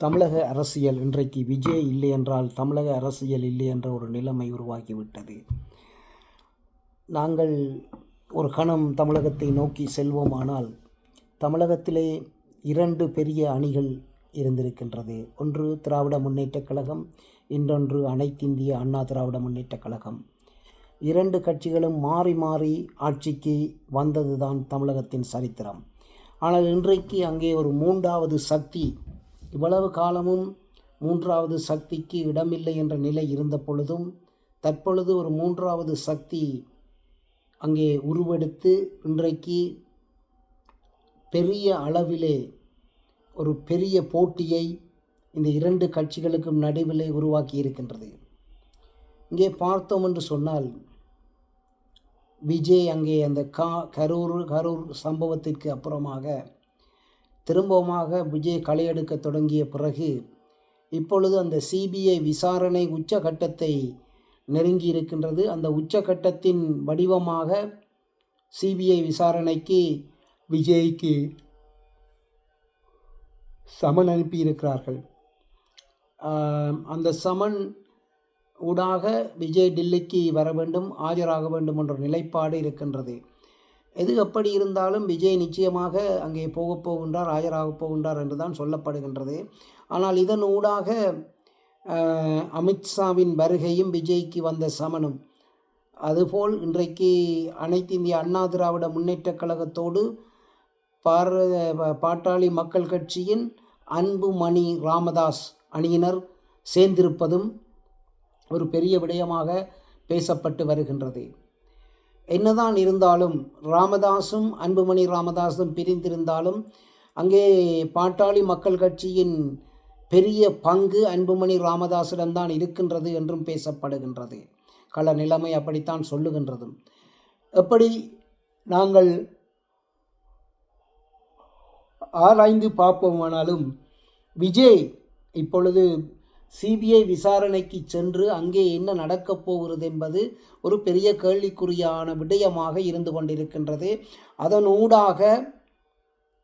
தமிழக அரசியல் இன்றைக்கு விஜய் இல்லை என்றால் தமிழக அரசியல் இல்லை என்ற ஒரு நிலைமை உருவாகிவிட்டது. நாங்கள் ஒரு கணம் தமிழகத்தை நோக்கி செல்வோமானால் தமிழகத்திலே 2 பெரிய அணிகள் இருந்திருக்கின்றது. ஒன்று திராவிட முன்னேற்றக் கழகம், இன்னொன்று அனைத்திந்திய அண்ணா திராவிட முன்னேற்றக் கழகம். 2 கட்சிகளும் மாறி மாறி ஆட்சிக்கு வந்ததுதான் தமிழகத்தின் சரித்திரம். ஆனால் இன்றைக்கு அங்கே ஒரு 3வது சக்தி, இவ்வளவு காலமும் 3வது சக்திக்கு இடமில்லை என்ற நிலை இருந்த பொழுதும் தற்பொழுது ஒரு 3வது சக்தி அங்கே உருவெடுத்து இன்றைக்கு பெரிய அளவிலே ஒரு பெரிய போட்டியை இந்த 2 கட்சிகளுக்கும் நடுவிலே உருவாக்கி இருக்கின்றது. இங்கே பார்த்தோம் என்று சொன்னால் விஜய் அங்கே அந்த கரூர் சம்பவத்திற்கு அப்புறமாக திரும்பமாக விஜய் களையெடுக்க தொடங்கிய பிறகு இப்பொழுது அந்த சிபிஐ விசாரணை உச்சகட்டத்தை நெருங்கி இருக்கின்றது. அந்த உச்சகட்டத்தின் வடிவமாக சிபிஐ விசாரணைக்கு விஜய்க்கு சமன் அனுப்பியிருக்கிறார்கள். அந்த சமன் ஊடாக விஜய் டெல்லிக்கு வர வேண்டும், ஆஜராக வேண்டும் என்ற நிலைப்பாடு இருக்கின்றது. எது எப்படி இருந்தாலும் விஜய் நிச்சயமாக அங்கே போகின்றார், ஆஜராகப் போகின்றார் என்று தான் சொல்லப்படுகின்றது. ஆனால் இதன் ஊடாக அமித்ஷாவின் வருகையும் விஜய்க்கு வந்த சமனும், அதுபோல் இன்றைக்கு அனைத்திந்திய அண்ணா திராவிட முன்னேற்றக் கழகத்தோடு பாட்டாளி மக்கள் கட்சியின் அன்புமணி ராமதாஸ் அணியினர் சேர்ந்திருப்பதும் ஒரு பெரிய விடயமாக பேசப்பட்டு வருகின்றது. என்னதான் இருந்தாலும் ராமதாஸும் அன்புமணி ராமதாஸும் பிரிந்திருந்தாலும் அங்கே பாட்டாளி மக்கள் கட்சியின் பெரிய பங்கு அன்புமணி ராமதாஸிடம்தான் இருக்கின்றது என்றும் பேசப்படுகின்றது. கள நிலைமை அப்படித்தான் சொல்லுகின்றதும். எப்படி நாங்கள் ஆராய்ந்து பார்ப்போமானாலும் விஜய் இப்பொழுது சிபிஐ விசாரணைக்கு சென்று அங்கே என்ன நடக்கப் போகிறது என்பது ஒரு பெரிய கேள்விக்குறியான விடயமாக இருந்து கொண்டிருக்கின்றது. அதனூடாக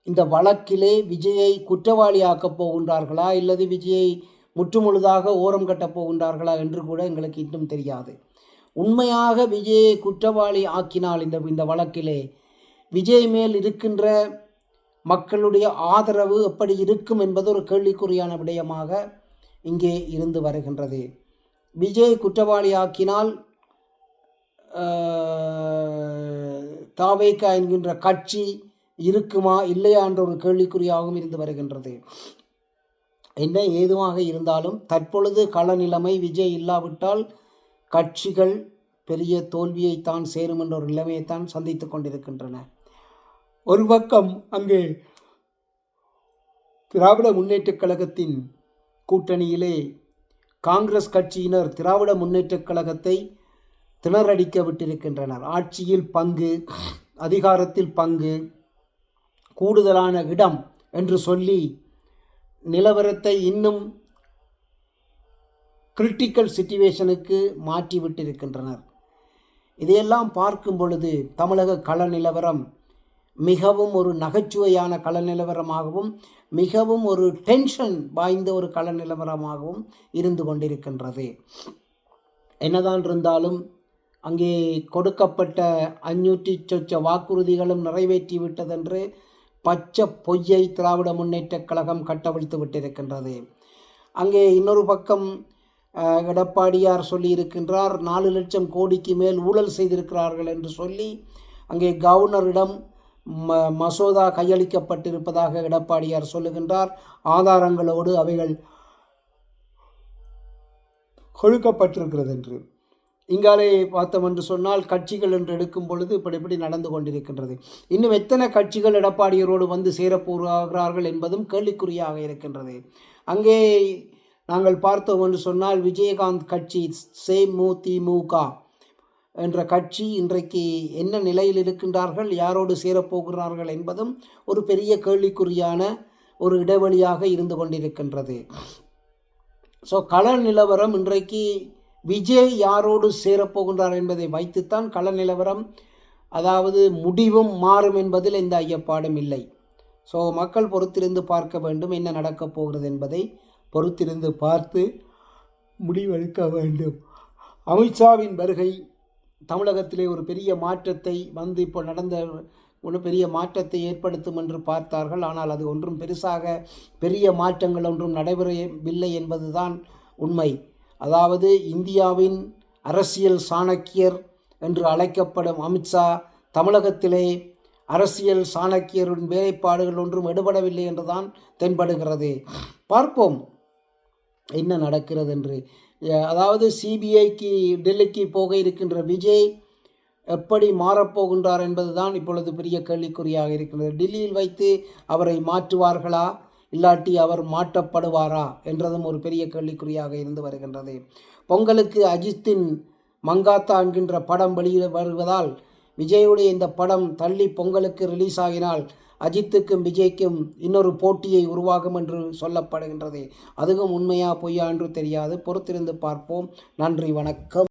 இந்த வழக்கிலே விஜயை குற்றவாளியாக்கப் போகின்றார்களா இல்லது விஜயை முற்றுமுழுதாக ஓரம் கட்டப் போகின்றார்களா என்று கூட எங்களுக்கு இன்னும் தெரியாது. உண்மையாக விஜயை குற்றவாளி ஆக்கினால் இந்த வழக்கிலே விஜய் மேல் இருக்கின்ற மக்களுடைய ஆதரவு எப்படி இருக்கும் என்பது ஒரு கேள்விக்குறியான விடயமாக இங்கே இருந்து வருகின்றது. விஜய் குற்றவாளியாக்கினால் தாவேகா என்கின்ற கட்சி இருக்குமா இல்லையா என்ற ஒரு கேள்விக்குறியாகவும் இருந்து வருகின்றது. என்ன ஏதுவாக இருந்தாலும் தற்பொழுது கள நிலைமை விஜய் இல்லாவிட்டால் கட்சிகள் பெரிய தோல்வியைத்தான் சேரும் என்ற ஒரு நிலைமையைத்தான் சந்தித்து கொண்டிருக்கின்றன. ஒரு பக்கம் அங்கே திராவிட முன்னேற்றக் கழகத்தின் கூட்டணியிலே காங்கிரஸ் கட்சியினர் திராவிட முன்னேற்றக் கழகத்தை திணறடிக்க விட்டிருக்கின்றனர். ஆட்சியில் பங்கு, அதிகாரத்தில் பங்கு, கூடுதலான இடம் என்று சொல்லி நிலவரத்தை இன்னும் கிரிட்டிக்கல் சிச்சுவேஷனுக்கு மாற்றிவிட்டிருக்கின்றனர். இதையெல்லாம் பார்க்கும் பொழுது தமிழக கள நிலவரம் மிகவும் ஒரு நகைச்சுவையான கள நிலவரமாகவும் மிகவும் ஒரு டென்ஷன் வாய்ந்த ஒரு கள நிலவரமாகவும் இருந்து கொண்டிருக்கின்றது. என்னதான் இருந்தாலும் அங்கே கொடுக்கப்பட்ட 500 சொச்ச வாக்குறுதிகளும் நிறைவேற்றிவிட்டதென்று பச்சை பொய்யை திராவிட முன்னேற்றக் கழகம் கட்டவிழ்த்து விட்டிருக்கின்றது. அங்கே இன்னொரு பக்கம் எடப்பாடியார் சொல்லியிருக்கின்றார் 4 லட்சம் கோடிக்கு மேல் ஊழல் செய்திருக்கிறார்கள் என்று சொல்லி அங்கே கவர்னரிடம் மசோதா கையளிக்கப்பட்டிருப்பதாக எடப்பாடியார் சொல்லுகின்றார். ஆதாரங்களோடு அவைகள் கொடுக்கப்பட்டிருக்கிறது என்று. இங்காலே பார்த்தோம் என்று சொன்னால் கட்சிகள் என்று எடுக்கும் பொழுது இப்படி நடந்து கொண்டிருக்கின்றது. இன்னும் எத்தனை கட்சிகள் எடப்பாடியாரோடு வந்து சேரப்போகிறார்கள் என்பதும் கேள்விக்குறியாக இருக்கின்றது. அங்கே நாங்கள் பார்த்தோம் என்று சொன்னால் விஜயகாந்த் கட்சி தேமுதிக என்ற கட்சி இன்றைக்கு என்ன நிலையில் இருக்கின்றார்கள், யாரோடு சேரப்போகிறார்கள் என்பதும் ஒரு பெரிய கேள்விக்குறியான ஒரு இடைவெளியாக இருந்து கொண்டிருக்கின்றது. ஸோ கள நிலவரம் இன்றைக்கு விஜய் யாரோடு சேரப்போகின்றார் என்பதை வைத்துத்தான் கள நிலவரம், அதாவது முடிவும் மாறும் என்பதில் எந்த ஐயப்பாடும் இல்லை. ஸோ மக்கள் பொறுத்திருந்து பார்க்க வேண்டும் என்ன நடக்கப் போகிறது என்பதை. பொறுத்திருந்து பார்த்து முடிவெடுக்க வேண்டும். அமித்ஷாவின் வருகை தமிழகத்திலே ஒரு பெரிய மாற்றத்தை இப்போ நடந்த ஒரு பெரிய மாற்றத்தை ஏற்படுத்தும் என்று பார்த்தார்கள். ஆனால் அது ஒன்றும் பெருசாக பெரிய மாற்றங்கள் ஒன்றும் நடைபெறவில்லை என்பதுதான் உண்மை. அதாவது இந்தியாவின் அரசியல் சாணக்கியர் என்று அழைக்கப்படும் அமித்ஷா தமிழகத்திலே அரசியல் சாணக்கியரின் வேலைப்பாடுகள் ஒன்றும் எடுபடவில்லை என்றுதான் தென்படுகிறது. பார்ப்போம் என்ன நடக்கிறது என்று. அதாவது சிபிஐக்கு டெல்லிக்கு போக இருக்கின்ற விஜய் எப்படி மாறப்போகின்றார் என்பதுதான் இப்பொழுது பெரிய கேள்விக்குறியாக இருக்கிறது. டெல்லியில் வைத்து அவரை மாற்றுவார்களா, இல்லாட்டி அவர் மாற்றப்படுவாரா என்றதும் ஒரு பெரிய கேள்விக்குறியாக இருந்து வருகின்றது. பொங்கலுக்கு அஜித்தின் மங்காத்தா என்கின்ற படம் வெளியிட வருவதால் விஜயுடைய இந்த படம் தள்ளி பொங்கலுக்கு ரிலீஸ் ஆகினால் அஜித்துக்கும் விஜய்க்கும் இன்னொரு போட்டியை உருவாகும் என்று சொல்லப்படுகின்றது. அதுவும் உண்மையா பொய்யா என்று தெரியாது. பொறுத்திருந்து பார்ப்போம். நன்றி, வணக்கம்.